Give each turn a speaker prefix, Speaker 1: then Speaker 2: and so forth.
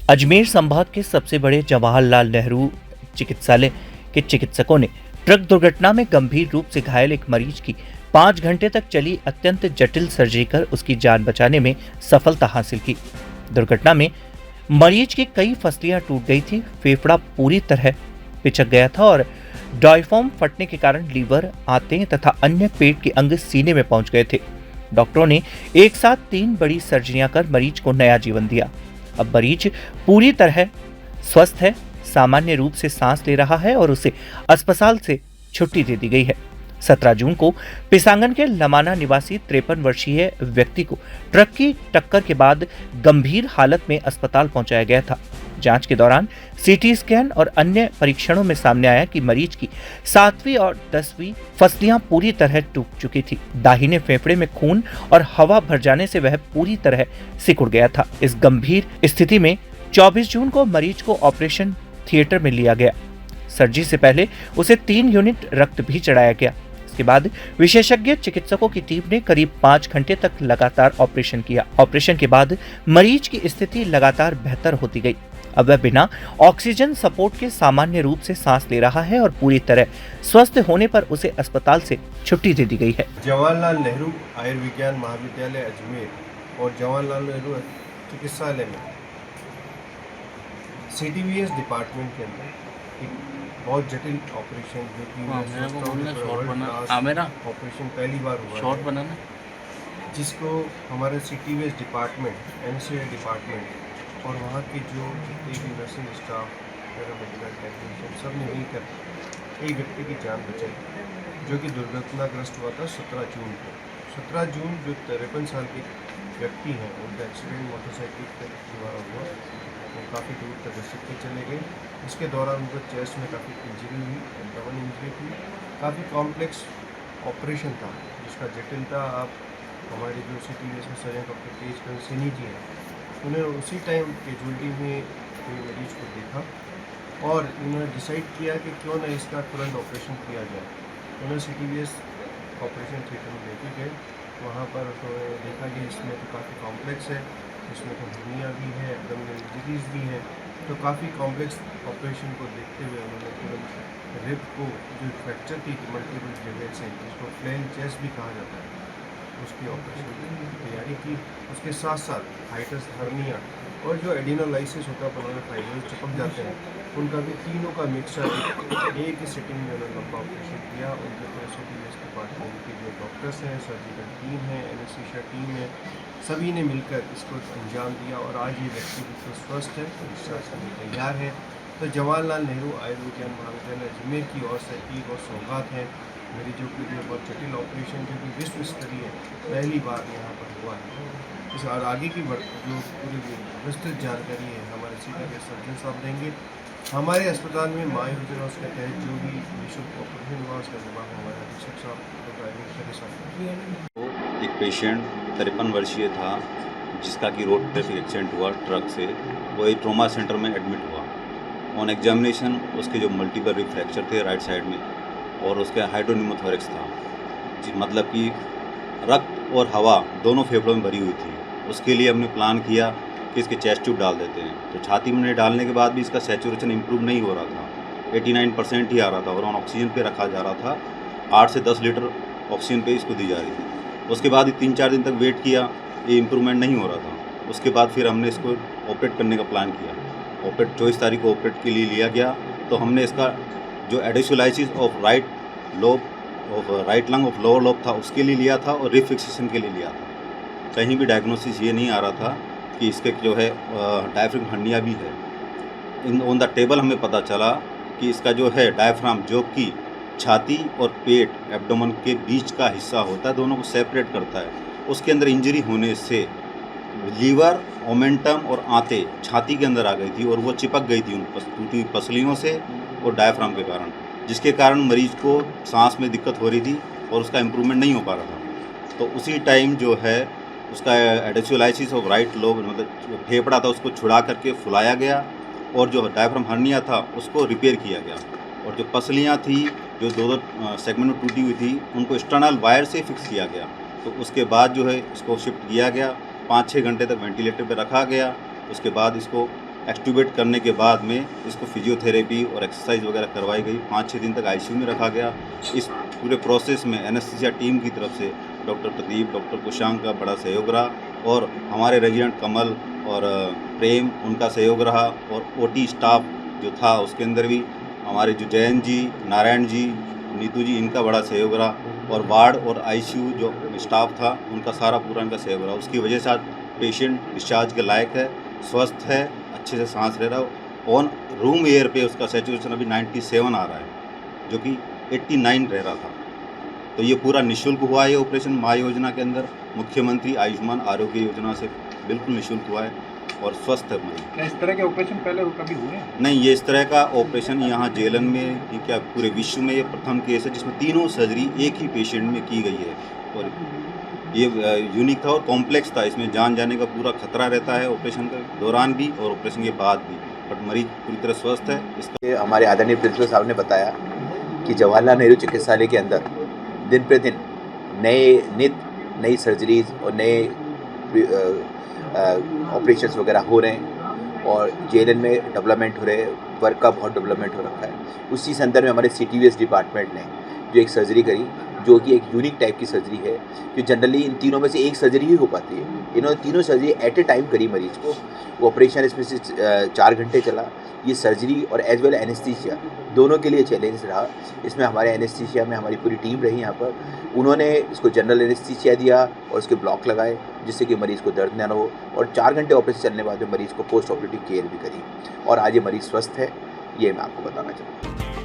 Speaker 1: अजमेर संभाग के सबसे बड़े जवाहरलाल नेहरू चिकित्सालय के चिकित्सकों ने ट्रक दुर्घटना में गंभीर रूप से घायल एक मरीज की 5 घंटे तक चली अत्यंत जटिल सर्जरी कर उसकी जान बचाने में सफलता हासिल की। दुर्घटना में मरीज की कई फसलियां टूट गई थी, फेफड़ा पूरी तरह पिचक गया था और डायफ्राम फटने के कारण लीवर, आंतें तथा अन्य पेट के अंग सीने में पहुंच गए थे। डॉक्टरों ने एक साथ 3 बड़ी सर्जरियां कर मरीज को नया जीवन दिया। अब मरीज पूरी तरह स्वस्थ है, सामान्य रूप से सांस ले रहा है और उसे अस्पताल से छुट्टी दे दी गई है। 17 जून को पिसांगन के लमाना निवासी 53 वर्षीय व्यक्ति को ट्रक की टक्कर के बाद गंभीर हालत में अस्पताल पहुंचाया गया था। जांच के दौरान सीटी स्कैन और अन्य परीक्षणों में सामने आया कि मरीज की 7वीं और 10वीं फसलियां पूरी तरह टूट चुकी थी। दाहिने फेफड़े में खून और हवा भर जाने से वह पूरी तरह सिकुड़ गया था। इस गंभीर स्थिति में 24 जून को मरीज को ऑपरेशन थिएटर में लिया गया। सर्जरी से पहले उसे 3 यूनिट रक्त भी चढ़ाया गया। इसके बाद विशेषज्ञ चिकित्सकों की टीम ने करीब 5 घंटे तक लगातार ऑपरेशन किया। ऑपरेशन के बाद मरीज की स्थिति लगातार बेहतर होती गई। अब वह बिना ऑक्सीजन सपोर्ट के सामान्य रूप से सांस ले रहा है और पूरी तरह स्वस्थ होने पर उसे अस्पताल से छुट्टी दे दी गई है।
Speaker 2: जवाहरलाल नेहरू आयुर्विज्ञान महाविद्यालय अजमेर और जवाहरलाल नेहरू चिकित्सालय में CTVS डिपार्टमेंट के अंदर एक बहुत जटिल ऑपरेशन जो कि ऑपरेशन पहली बार हुआ है, जिसको हमारे CTVS डिपार्टमेंट, NCI डिपार्टमेंट और वहाँ के जो जितने भी नर्सिंग स्टाफ, पैरामेडिकल टेक्नीशियन सब ने मिलकर एक व्यक्ति की जान बचाई जो कि दुर्घटनाग्रस्त हुआ था 17 जून को। 17 जून जो 53 साल के व्यक्ति हैं, उनका एक्सीडेंट मोटरसाइकिल के द्वारा हुआ। वो काफ़ी दूर तक घसीट के चले गए। इसके दौरान उनको चेस्ट में काफ़ी इंजरी हुई, डबल इंजरी थी। काफ़ी कॉम्प्लेक्स ऑपरेशन था जिसका जटिलता आप हमारे जो CTVS में सर्जन डॉक्टर तेज सिनी जी हैं, उन्होंने उसी टाइम कैजुअल्टी में मरीज को देखा और उन्होंने डिसाइड किया कि क्यों ना इसका तुरंत ऑपरेशन किया जाए। उन्होंने CTVS ऑपरेशन थिएटर में लेके गए। वहाँ पर तो देखा कि इसमें तो काफ़ी कॉम्प्लेक्स है, इसमें तो हर्निया भी है, एब्डोमिनल इंजरीज भी है। तो काफ़ी कॉम्प्लेक्स ऑपरेशन को देखते हुए उन्होंने तुरंत रिब को जो फ्रैक्चर की मल्टीपल जगह से, जिसको प्लेन चेस्ट भी कहा जाता है, उसकी ऑपरेशन की तैयारी की। उसके साथ साथ हाइटस हर्निया और जो एडिनोलाइसिस होता है, पलोनल फाइब्रोस चिपक जाते हैं, उनका भी तीनों का मिक्सचर एक ही सिटिंग में उन्होंने लंबा ऑपरेशन किया। उनके CTVS डिपार्टमेंट के जो डॉक्टर्स हैं, सर्जिकल टीम है, एनेस्थीसिया टीम है, सभी ने मिलकर इसको अंजाम दिया और आज ये व्यक्ति बिल्कुल स्वस्थ है, डिस्चार्ज करने तैयार है। तो जवाहरलाल नेहरू आयुर्विज्ञान महाविद्यालय अजमेर की ओर से एक और सौगात है मरीजों के लिए। बहुत जटिल ऑपरेशन जो कि विश्व स्तरीय पहली बार यहाँ पर हुआ है। इस और आगे की जो पूरी विस्तृत जानकारी है हमारे CTVS सर्जन साहब देंगे। हमारे अस्पताल में माँ योजना उसके तहत जो भी निःशुल्क ऑपरेशन हुआ उसका जवाब हमारे अधीक्षक साहब
Speaker 3: एक पेशेंट 53 वर्षीय था जिसका कि रोड ट्रैफिक एक्सीडेंट हुआ ट्रक से। वो एक ट्रॉमा सेंटर में एडमिट हुआ। ऑन एग्जामिनेशन उसके जो मल्टीपल रिब फ्रैक्चर थे राइट साइड में और उसके हाइड्रोनिमोथोरेक्स था, मतलब कि रक्त और हवा दोनों फेफड़ों में भरी हुई थी। उसके लिए हमने प्लान किया कि इसके चेस्ट ट्यूब डाल देते हैं। तो छाती में डालने के बाद भी इसका सैचुरेशन इम्प्रूव नहीं हो रहा था, 89% ही आ रहा था और ऑन ऑक्सीजन पे रखा जा रहा था। 8 से 10 लीटर ऑक्सीजन पे इसको दी जा रही थी। उसके बाद 3-4 दिन तक वेट किया, ये इम्प्रूवमेंट नहीं हो रहा था। उसके बाद फिर हमने इसको ऑपरेट करने का प्लान किया। ऑपरेट 24 तारीख को ऑपरेट के लिए लिया गया। तो हमने इसका जो adhesiolysis of right lobe of right lung of lower lobe था उसके लिए लिया था और रिब फिक्सेशन के लिए लिया था। कहीं भी डायग्नोसिस ये नहीं आ रहा था कि इसके जो है डायफ्राम हर्निया भी है। ऑन द टेबल हमें पता चला कि इसका जो है डायफ्राम जो कि छाती और पेट एब्डोमेन के बीच का हिस्सा होता है, दोनों को सेपरेट करता है, उसके अंदर इंजरी होने से लीवर, ओमेंटम और आंतें छाती के अंदर आ गई थी और वो चिपक गई थी उन टूटी पसलियों से और डायफ्राम के कारण, जिसके कारण मरीज को सांस में दिक्कत हो रही थी और उसका इम्प्रूवमेंट नहीं हो पा रहा था। तो उसी टाइम जो है उसका एडिशोलाइसिस ऑफ राइट लोब, मतलब जो फेफड़ा था उसको छुड़ा करके फुलाया गया और जो डायफ्राम हर्निया था उसको रिपेयर किया गया। और जो पसलियाँ थी जो दो सेगमेंट में टूटी हुई थी उनको एक्सटर्नल वायर से फिक्स किया गया। तो उसके बाद जो है इसको शिफ्ट किया गया, 5-6 घंटे तक वेंटिलेटर पर रखा गया। उसके बाद इसको एक्सट्यूबेट करने के बाद में इसको फिजियोथेरेपी और एक्सरसाइज वगैरह करवाई गई। 5-6 दिन तक आईसीयू में रखा गया। इस पूरे प्रोसेस में एनेस्थीसिया टीम की तरफ से डॉक्टर प्रदीप, डॉक्टर कुशांक का बड़ा सहयोग रहा और हमारे रेजिडेंट कमल और प्रेम, उनका सहयोग रहा और ओटी स्टाफ जो था उसके अंदर भी हमारे जो जयंत जी, नारायण जी, नीतू जी, इनका बड़ा सहयोग रहा और वार्ड और आईसीयू जो स्टाफ था उनका सारा पूरा इनका सहयोग रहा। उसकी वजह से आज पेशेंट डिस्चार्ज के लायक है, स्वस्थ है, अच्छे से सांस ले रहा है। ऑन रूम एयर पे उसका सैचुरेशन अभी 97 आ रहा है, जो कि 89 रह रहा था। तो ये पूरा निःशुल्क हुआ है। ये ऑपरेशन माँ योजना के अंदर मुख्यमंत्री आयुष्मान आरोग्य योजना से बिल्कुल निःशुल्क हुआ है और स्वस्थ है मरीज।
Speaker 4: क्या इस तरह के ऑपरेशन पहले कभी हुए हैं?
Speaker 3: नहीं, ये इस तरह का ऑपरेशन यहाँ जेलन में ही क्या पूरे विश्व में ये प्रथम केस है जिसमें तीनों सर्जरी एक ही पेशेंट में की गई है और ये यूनिक था और कॉम्प्लेक्स था। इसमें जान जाने का पूरा खतरा रहता है ऑपरेशन के दौरान भी और ऑपरेशन के बाद भी, बट मरीज पूरी तरह स्वस्थ है। इसका
Speaker 5: हमारे आदरणीय प्रिंसिपल साहब ने बताया कि जवाहरलाल नेहरू चिकित्सालय के अंदर दिन प्रतिदिन नई सर्जरीज और नए ऑपरेशंस वगैरह हो रहे हैं और जेएलएन में डेवलपमेंट हो रहे हैं, वर्क का बहुत डेवलपमेंट हो रखा है। उसी संदर्भ में हमारे सीटीवीएस डिपार्टमेंट ने जो एक सर्जरी करी, जो कि एक यूनिक टाइप की सर्जरी है, जो जनरली इन तीनों में से एक सर्जरी ही हो पाती है। इन्होंने तीनों सर्जरी एट ए टाइम करी मरीज को। वो ऑपरेशन इसमें से 4 घंटे चला। ये सर्जरी और एज वेल एनेस्थीसिया दोनों के लिए चैलेंज रहा। इसमें हमारे एनेस्थीसिया में हमारी पूरी टीम रही यहाँ पर। उन्होंने इसको जनरल एनेस्थीसिया दिया और उसके ब्लॉक लगाए जिससे कि मरीज़ को दर्द न हो, और 4 घंटे ऑपरेशन चलने के बाद में मरीज़ को पोस्ट ऑपरेटिव केयर भी करी और आज ये मरीज़ स्वस्थ है। ये मैं आपको बताना चाहूँगा।